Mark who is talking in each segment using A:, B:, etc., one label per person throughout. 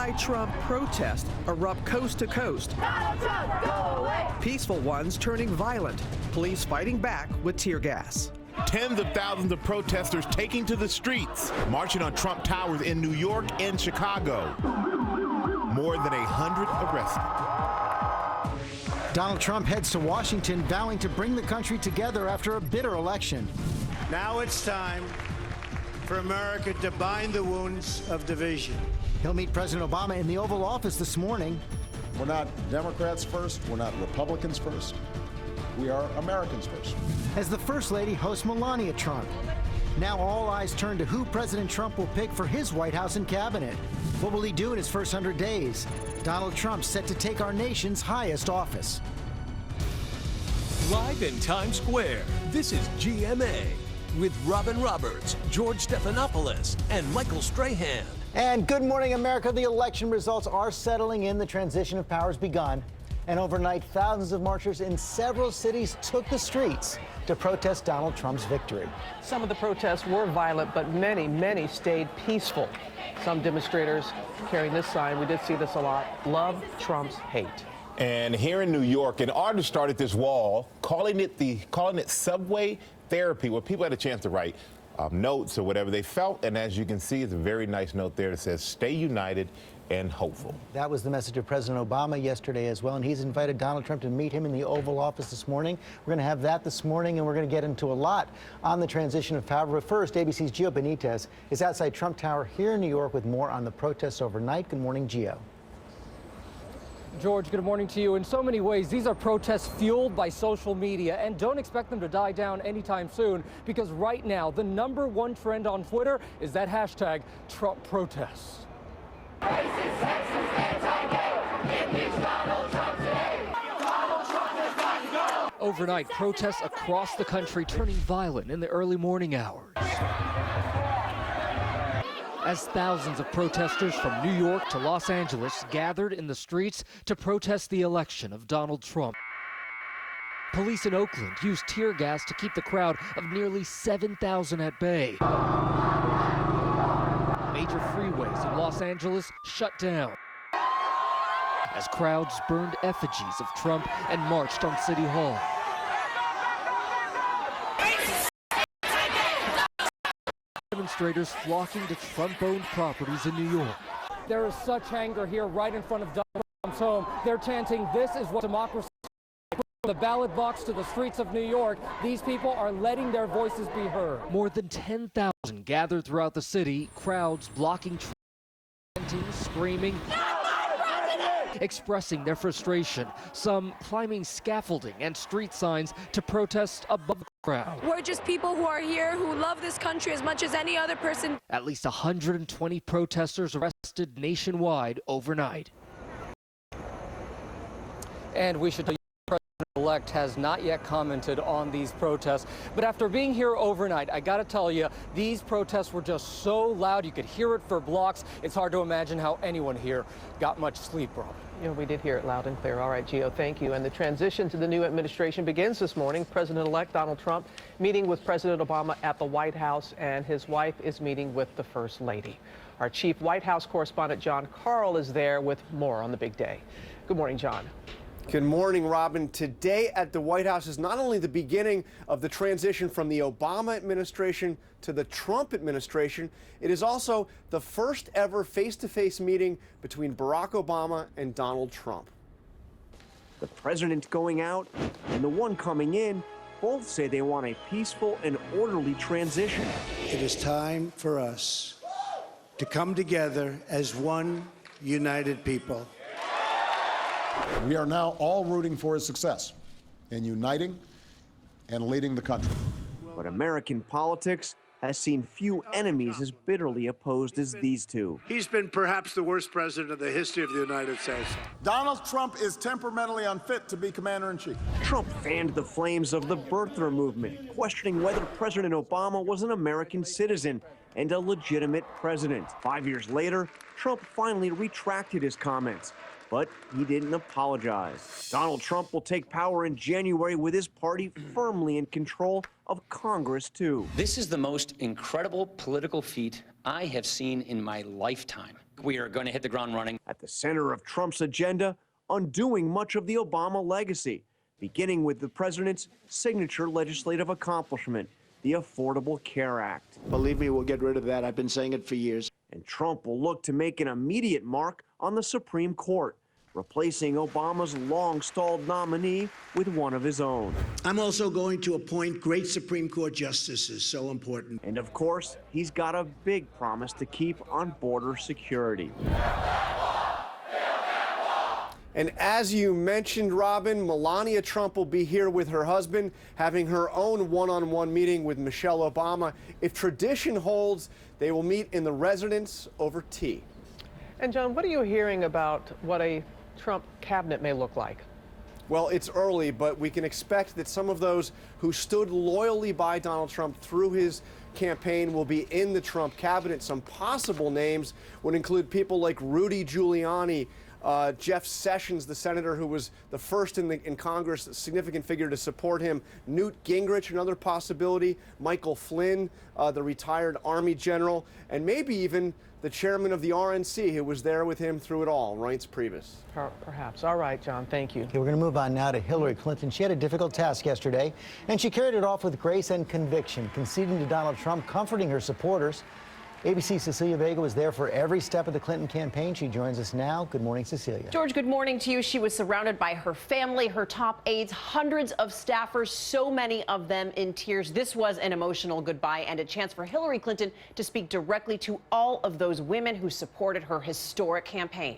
A: anti-Trump protests erupt coast to coast.
B: Donald Trump, go away!
A: Peaceful ones turning violent, police fighting back with tear gas.
C: Tens of thousands of protesters taking to the streets, marching on Trump Towers in New York and Chicago. More than 100 arrested.
D: Donald Trump heads to Washington, vowing to bring the country together after a bitter election.
E: Now it's time for America to bind the wounds of division.
D: He'll meet President Obama in the Oval Office this morning.
F: We're not Democrats first. We're not Republicans first. We are Americans first.
D: As the First Lady hosts Melania Trump. Now all eyes turn to who President Trump will pick for his White House and cabinet. What will he do in his first 100 days? Donald Trump set to take our nation's highest office.
G: Live in Times Square, this is GMA with Robin Roberts, George Stephanopoulos, and Michael Strahan.
D: And good morning, America. The election results are settling in. The transition of power has begun. And overnight, thousands of marchers in several cities took the streets to protest Donald Trump's victory.
A: Some of the protests were violent, but many stayed peaceful. Some demonstrators carrying this sign, we did see this a lot, love Trump's hate.
C: And here in New York, an artist started this wall, calling it subway therapy, where people had a chance to write notes or whatever they felt. And as you can see, it's a very nice note there that says, stay united and hopeful. That
D: was the message of President Obama yesterday as well, and he's invited Donald Trump to meet him in the Oval Office this morning. We're going to have that this morning, and we're going to get into a lot on the transition of power. But first, ABC's Gio Benitez is outside Trump Tower here in New York with more on the protests overnight. Good morning, Gio.
H: George, good morning to you. In so many ways, these are protests fueled by social media, and don't expect them to die down anytime soon, because right now, the #1 trend on Twitter is that hashtag Trump protests.
B: Racist, sexist, anti-gay, impeach Donald Trump today. Donald Trump has got to go.
H: Overnight, protests across the country turning violent in the early morning hours, as thousands of protesters from New York to Los Angeles gathered in the streets to protest the election of Donald Trump. Police in Oakland used tear gas to keep the crowd of nearly 7,000 at bay. Major freeways in Los Angeles shut down as crowds burned effigies of Trump and marched on City Hall. Demonstrators flocking to Trump-owned properties in New York. There is such anger here right in front of Donald Trump's home. They're chanting, "This is what democracy is." From the ballot box to the streets of New York, these people are letting their voices be heard. More than 10,000 gathered throughout the city, crowds blocking, chanting, screaming, expressing their frustration, some climbing scaffolding and street signs to protest above the crowd.
I: We're just people who are here who love this country as much as any other person.
H: At least 120 protesters arrested nationwide overnight. And we should tell you, the President-elect has not yet commented on these protests. But after being here overnight, I got to tell you, these protests were just so loud you could hear it for blocks. It's hard to imagine how anyone here got much sleep, Rob.
A: You know, we did hear it loud and clear. All right, Gio, thank you. And the transition to the new administration begins this morning. President-elect Donald Trump meeting with President Obama at the White House, and his wife is meeting with the First Lady. Our chief White House correspondent, John Carl, is there with more on the big day. Good morning, John.
J: Good morning, Robin. Today at the White House is not only the beginning of the transition from the Obama administration to the Trump administration, it is also the first ever face-to-face meeting between Barack Obama and Donald Trump.
K: The president going out and the one coming in both say they want a peaceful and orderly transition.
E: It is time for us to come together as one united people.
F: We are now all rooting for his success in uniting and leading the country.
K: But American politics has seen few enemies as bitterly opposed as these two.
E: He's been perhaps the worst president in the history of the United States.
F: Donald Trump is temperamentally unfit to be commander-in-chief.
K: Trump fanned the flames of the birther movement, questioning whether President Obama was an American citizen and a legitimate president. 5 years later, Trump finally retracted his comments, but he didn't apologize. Donald Trump will take power in January with his party firmly in control of Congress, too.
L: This is the most incredible political feat I have seen in my lifetime. we are going to hit the ground running.
K: At the center of Trump's agenda, undoing much of the Obama legacy, beginning with the president's signature legislative accomplishment, the Affordable Care Act.
E: Believe me, we'll get rid of that. I've been saying it for years.
K: And Trump will look to make an immediate mark on the Supreme Court, replacing Obama's long-stalled nominee with one of his own.
E: I'm also going to appoint great Supreme Court justices, so important.
K: And of course, he's got a big promise to keep on border security.
J: And as you mentioned, Robin, Melania Trump will be here with her husband, having her own one-on-one meeting with Michelle Obama. If tradition holds, they will meet in the residence over tea.
A: And John, what are you hearing about what a Trump cabinet may look like?
J: Well, it's early, but we can expect that some of those who stood loyally by Donald Trump through his campaign will be in the Trump cabinet. Some possible names would include people like Rudy Giuliani, Jeff Sessions, the senator who was the first in Congress, a significant figure to support him. Newt Gingrich, another possibility. Michael Flynn, the retired Army general, and maybe even the chairman of the RNC, who was there with him through it all, Reince Priebus.
A: Perhaps. All right, John, thank you.
D: Okay, we're going to move on now to Hillary Clinton. She had a difficult task yesterday, and she carried it off with grace and conviction, conceding to Donald Trump, comforting her supporters. ABC's Cecilia Vega was there for every step of the Clinton campaign. She joins us now. Good morning, Cecilia.
M: George, good morning to you. She was surrounded by her family, her top aides, hundreds of staffers, so many of them in tears. This was an emotional goodbye and a chance for Hillary Clinton to speak directly to all of those women who supported her historic campaign.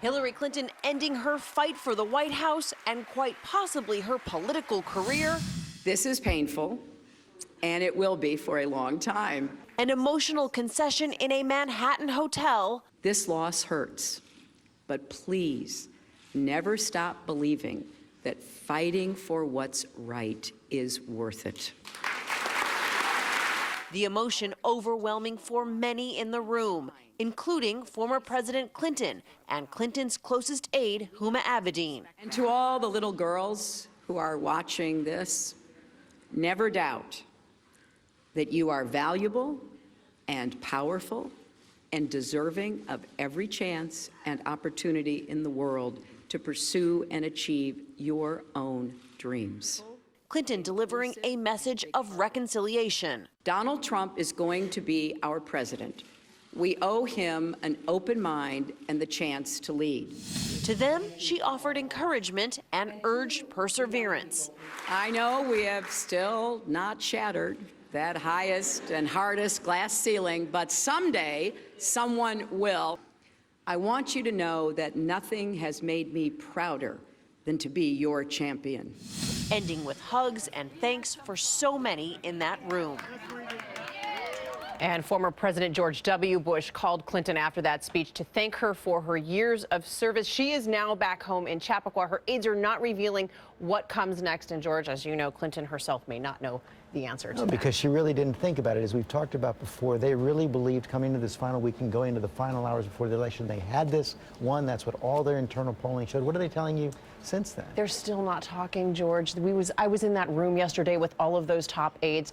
M: Hillary Clinton ending her fight for the White House and quite possibly her political career.
N: This is painful, and it will be for a long time.
M: An emotional concession in a Manhattan hotel.
N: This loss hurts, but please never stop believing that fighting for what's right is worth it.
M: The emotion overwhelming for many in the room, including former President Clinton and Clinton's closest aide, Huma Abedin.
N: And to all the little girls who are watching this, never doubt that you are valuable and powerful and deserving of every chance and opportunity in the world to pursue and achieve your own dreams.
M: Clinton delivering a message of reconciliation.
N: Donald Trump is going to be our president. We owe him an open mind and the chance to lead.
M: To them, she offered encouragement and urged perseverance.
N: I know we have still not shattered that highest and hardest glass ceiling, but someday someone will. I want you to know that nothing has made me prouder than to be your champion.
M: Ending with hugs and thanks for so many in that room. And former President George W. Bush called Clinton after that speech to thank her for her years of service. She is now back home in Chappaqua. Her aides are not revealing what comes next. And George, as you know, Clinton herself may not know the answer to that.
D: Because she really didn't think about it. As we've talked about before, they really believed coming into this final week and going into the final hours before the election, they had this won. That's what all their internal polling showed. What are they telling you since then?
M: They're still not talking, George. I was in that room yesterday with all of those top aides.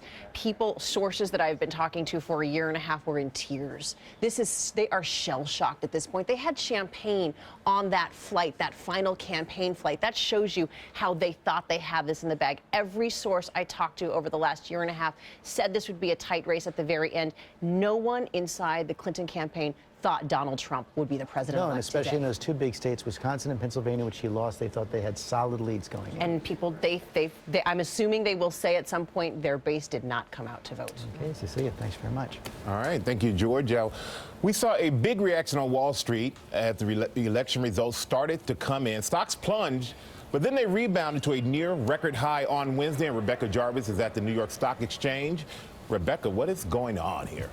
M: Sources that I've been talking to for a year and a half were in tears. They are shell-shocked at this point. They had champagne on that flight, that final campaign flight. That shows you how they thought they had this in the bag. Every source I talked to over the last year and a half said this would be a tight race at the very end. No one inside the Clinton campaign thought Donald Trump would be the president.
D: No, and especially in those two big states, Wisconsin and Pennsylvania, which he lost, they thought they had solid leads going in.
M: And people, I'm assuming they will say at some point their base did not come out to vote.
D: Okay, Cecilia, thanks very much.
C: All right, thank you, George. We saw a big reaction on Wall Street as the election results started to come in. Stocks plunged, but then they rebounded to a near record high on Wednesday, and Rebecca Jarvis is at the New York Stock Exchange. Rebecca, what is going on here?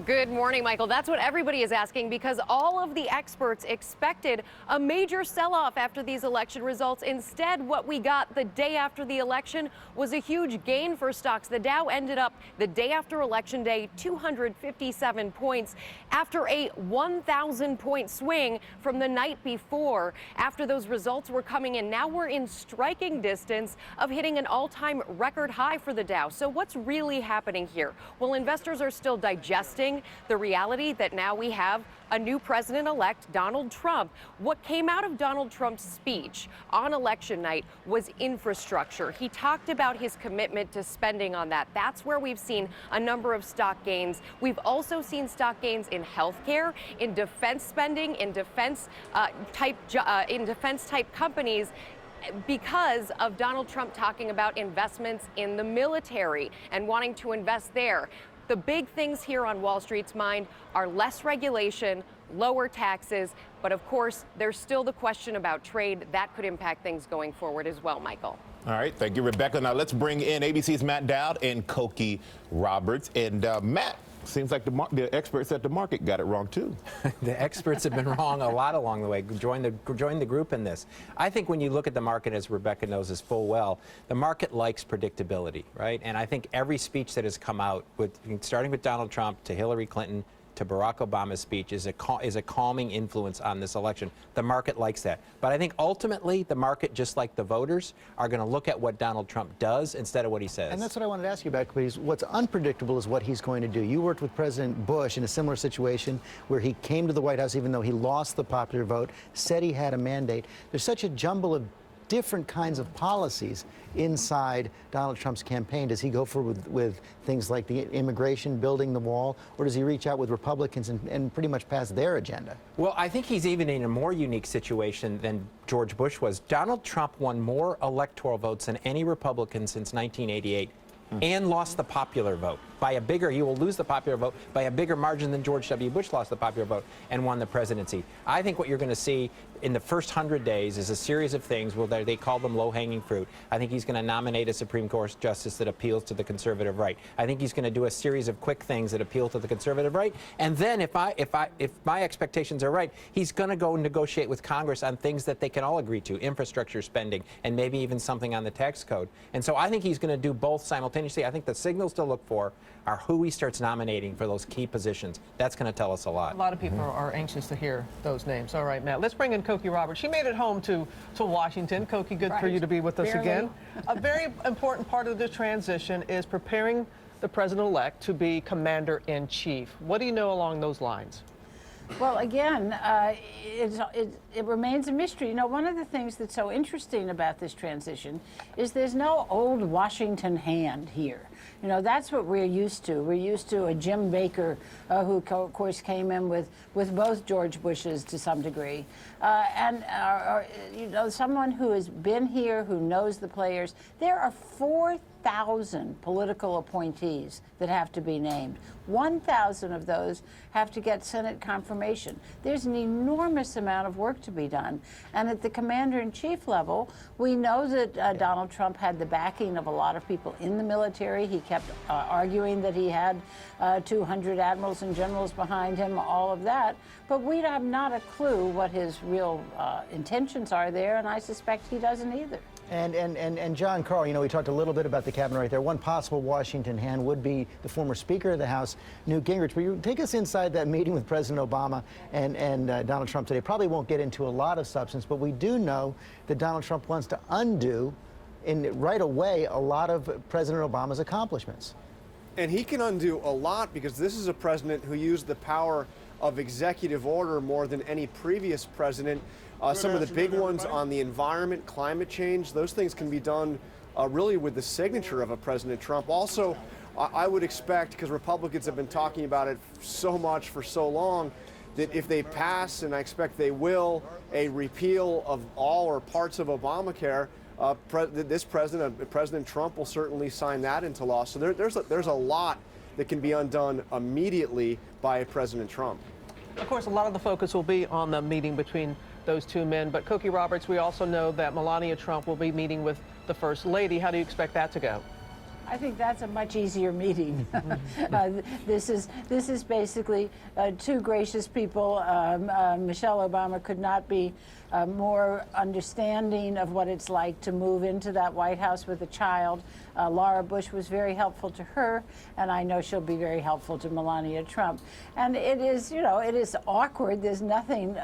O: Good morning, Michael. That's what everybody is asking, because all of the experts expected a major sell-off after these election results. Instead, what we got the day after the election was a huge gain for stocks. The Dow ended up the day after Election Day 257 points after a 1,000-point swing from the night before. After those results were coming in, now we're in striking distance of hitting an all-time record high for the Dow. So what's really happening here? Well, investors are still digesting accepting the reality that now we have a new president-elect, Donald Trump. What came out of Donald Trump's speech on election night was infrastructure. He talked about his commitment to spending on that. That's where we've seen a number of stock gains. We've also seen stock gains in healthcare, in defense spending, in defense type companies, because of Donald Trump talking about investments in the military and wanting to invest there. The big things here on Wall Street's mind are less regulation, lower taxes, but of course, there's still the question about trade. That could impact things going forward as well, Michael.
C: All right, thank you, Rebecca. Now let's bring in ABC's Matt Dowd and Cokie Roberts. And Matt, seems like the experts at the market got it wrong too.
L: The experts have been wrong a lot along the way. Join the group in this. I think when you look at the market, as Rebecca knows as full well, the market likes predictability, right? And I think every speech that has come out, starting with Donald Trump to Hillary Clinton to Barack Obama's speech, is a calming influence on this election. The market likes that. But I think ultimately the market, just like the voters, are going to look at what Donald Trump does instead of what he says.
D: And that's what I wanted to ask you about, because what's unpredictable is what he's going to do. You worked with President Bush in a similar situation where he came to the White House even though he lost the popular vote, said he had a mandate. There's such a jumble of different kinds of policies inside Donald Trump's campaign. Does he go forward with things like the immigration, building the wall, or does he reach out with Republicans and pretty much pass their agenda?
L: Well, I think he's even in a more unique situation than George Bush was. Donald Trump won more electoral votes than any Republican since 1988 and lost the popular vote by he will lose the popular vote by a bigger margin than George W. Bush lost the popular vote and won the presidency. I think what you're going to see in the first 100 days is a series of things. Well, they call them low-hanging fruit. I think he's going to nominate a Supreme Court justice that appeals to the conservative right. I think he's going to do a series of quick things that appeal to the conservative right. And then if my expectations are right, he's going to go negotiate with Congress on things that they can all agree to, infrastructure spending, and maybe even something on the tax code. And so I think he's going to do both simultaneously. I think the signals to look for are who he starts nominating for those key positions. That's going to tell us a lot.
A: A lot of people are anxious to hear those names. All right, Matt, let's bring in Cokie Roberts. She made it home to Washington. Cokie, good for you to be with us again. A very important part of the transition is preparing the president-elect to be commander-in-chief. What do you know along those lines?
P: Well, again, it remains a mystery. You know, one of the things that's so interesting about this transition is there's no old Washington hand here. You know, that's what we're used to. We're used to a Jim Baker, who, of course, came in with both George Bushes to some degree. You know, someone who has been here, who knows the players. There are 4,000 political appointees that have to be named. 1,000 of those have to get Senate confirmation. There's an enormous amount of work to be done. And at the commander-in-chief level, we know that Donald Trump had the backing of a lot of people in the military. He kept arguing that he had 200 admirals and generals behind him, all of that. But we have not a clue what his real intentions are there, and I suspect he doesn't either.
D: And John Carl, you know, we talked a little bit about the cabinet right there. One possible Washington hand would be the former Speaker of the House, Newt Gingrich. Will you take us inside that meeting with President Obama and Donald Trump today? Probably won't get into a lot of substance, but we do know that Donald Trump wants to undo right away a lot of President Obama's accomplishments.
J: And he can undo a lot because this is a president who used the power of executive order more than any previous president. Some of the big ones on the environment, climate change, those things can be done really with the signature of a President Trump. Also, I would expect, because Republicans have been talking about it so much for so long, that if they pass, and I expect they will, a repeal of all or parts of Obamacare, President Trump will certainly sign that into law. So there's a lot that can be undone immediately by President Trump.
A: Of course, a lot of the focus will be on the meeting between those two men. But Cokie Roberts, we also know that Melania Trump will be meeting with the First Lady. How do you expect that to go?
P: I think that's a much easier meeting. This is basically two gracious people. Michelle Obama could not be more understanding of what it's like to move into that White House with a child. Laura Bush was very helpful to her, and I know she'll be very helpful to Melania Trump. And it is, you know, it is awkward. There's nothing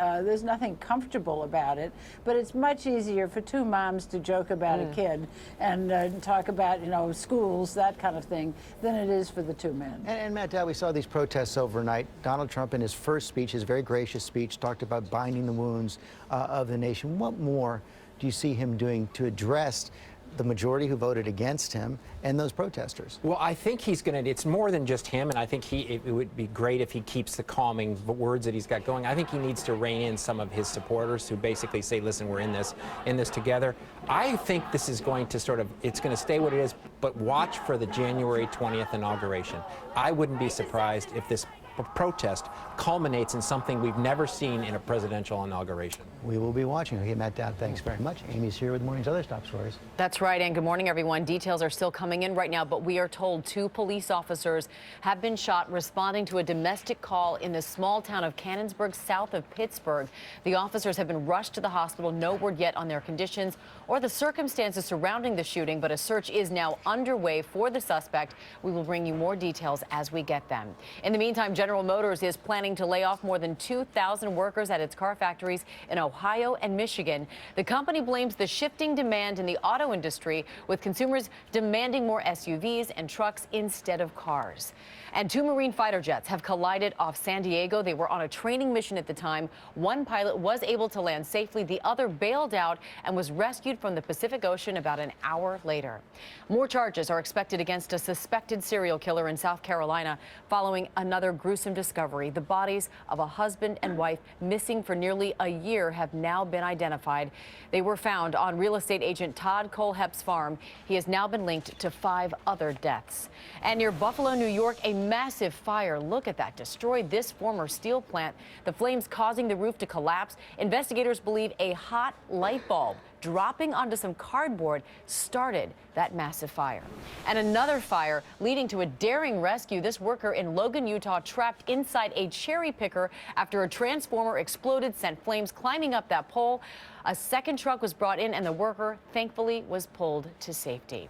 P: comfortable about it. But it's much easier for two moms to joke about a kid and talk about, you know, school schools, that kind of thing, than it is for the two men.
D: And Matt Dowd, we saw these protests overnight. Donald Trump, in his first speech, his very gracious speech, talked about binding the wounds of the nation. What more do you see him doing to address the majority who voted against him and those protesters?
L: Well, I think he's going to, it's more than just him, and I think it would be great if he keeps the calming words that he's got going. I think he needs to rein in some of his supporters who basically say, listen, we're in this together. I think this is going to it's going to stay what it is, but watch for the January 20th inauguration. I wouldn't be surprised if this protest culminates in something we've never seen in a presidential inauguration.
D: We will be watching. Okay, Matt Dowd, thanks very much. Amy's here with the morning's other top stories.
M: That's right, and good morning, everyone. Details are still coming in right now, but we are told 2 police officers have been shot responding to a domestic call in the small town of Cannonsburg, south of Pittsburgh. The officers have been rushed to the hospital. No word yet on their conditions or the circumstances surrounding the shooting, but a search is now underway for the suspect. We will bring you more details as we get them. In the meantime, General Motors is planning to lay off more than 2,000 workers at its car factories in Ohio and Michigan. The company blames the shifting demand in the auto industry, with consumers demanding more SUVs and trucks instead of cars. And 2 Marine fighter jets have collided off San Diego. They were on a training mission at the time. One pilot was able to land safely. The other bailed out and was rescued from the Pacific Ocean about an hour later. More charges are expected against a suspected serial killer in South Carolina following another gruesome discovery. The bodies of a husband and wife missing for nearly a year have now been identified. They were found on real estate agent Todd Colehep's farm. He has now been linked to 5 other deaths. And near Buffalo, New York, a massive fire, look at that, destroyed this former steel plant. The flames causing the roof to collapse. Investigators believe a hot light bulb dropping onto some cardboard started that massive fire. And another fire leading to a daring rescue. This worker in Logan, Utah, trapped inside a cherry picker after a transformer exploded, sent flames climbing up that pole. A second truck was brought in and the worker thankfully was pulled to safety.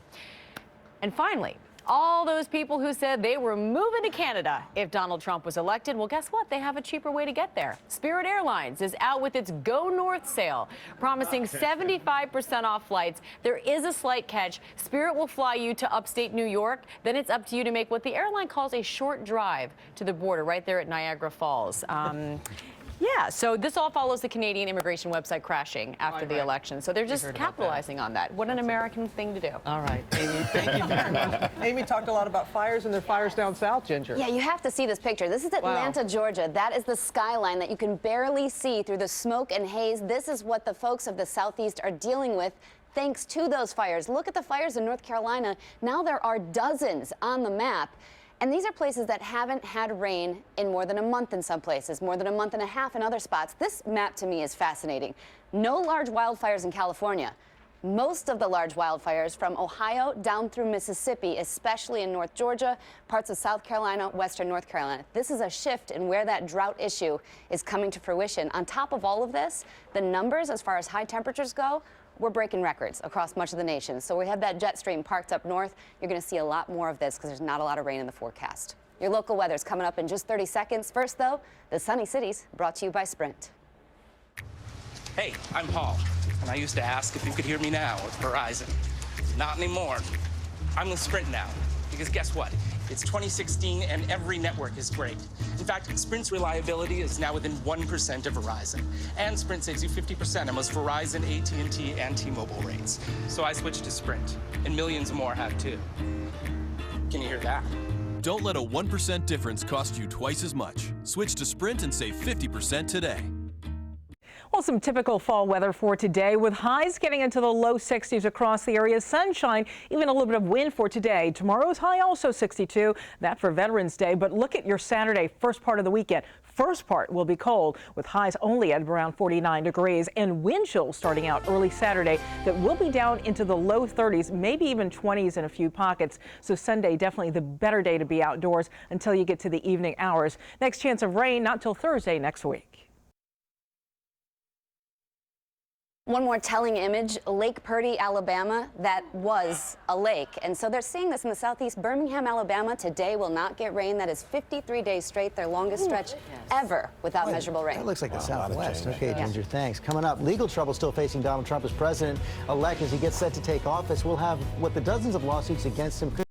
M: And finally, all those people who said they were moving to Canada if Donald Trump was elected, well, guess what? They have a cheaper way to get there. Spirit Airlines is out with its Go North sale, promising 75% off flights. There is a slight catch. Spirit will fly you to upstate New York. Then it's up to you to make what the airline calls a short drive to the border right there at Niagara Falls. Yeah, so this all follows the Canadian immigration website crashing after the election. So they're just capitalizing on that. What an American thing to do.
A: All right, Amy, thank you very much. Amy talked a lot about fires, and there are fires down south, Ginger.
Q: Yeah, you have to see this picture. This is Atlanta, Georgia. That is the skyline that you can barely see through the smoke and haze. This is what the folks of the Southeast are dealing with thanks to those fires. Look at the fires in North Carolina. Now there are dozens on the map. And these are places that haven't had rain in more than a month in some places, more than a month and a half in other spots. This map to me is fascinating. No large wildfires in California. Most of the large wildfires from Ohio down through Mississippi, especially in North Georgia, parts of South Carolina, western North Carolina. This is a shift in where that drought issue is coming to fruition. On top of all of this, the numbers as far as high temperatures go, we're breaking records across much of the nation. So we have that jet stream parked up north. You're going to see a lot more of this because there's not a lot of rain in the forecast. Your local weather is coming up in just 30 seconds. First, though, the Sunny Cities, brought to you by Sprint.
R: Hey, I'm Paul, and I used to ask if you could hear me now with Verizon. Not anymore. I'm with Sprint now, because guess what? It's 2016 and every network is great. In fact, Sprint's reliability is now within 1% of Verizon. And Sprint saves you 50% on most Verizon, AT&T, and T-Mobile rates. So I switched to Sprint, and millions more have too. Can you hear that?
S: Don't let a 1% difference cost you twice as much. Switch to Sprint and save 50% today.
T: Well, some typical fall weather for today, with highs getting into the low 60s across the area. Sunshine, even a little bit of wind for today. Tomorrow's high also 62, that for Veterans Day. But look at your Saturday, first part of the weekend. First part will be cold, with highs only at around 49 degrees and wind chills starting out early Saturday that will be down into the low 30s, maybe even 20s in a few pockets. So Sunday, definitely the better day to be outdoors until you get to the evening hours. Next chance of rain, not till Thursday next week.
Q: One more telling image, Lake Purdy, Alabama, that was a lake. And so they're seeing this in the southeast. Birmingham, Alabama, today will not get rain. That is 53 days straight, their longest stretch ever without measurable rain.
D: That looks like the Southwest. Okay, Ginger, thanks. Coming up, legal trouble still facing Donald Trump as president-elect as he gets set to take office. We'll have what the dozens of lawsuits against him could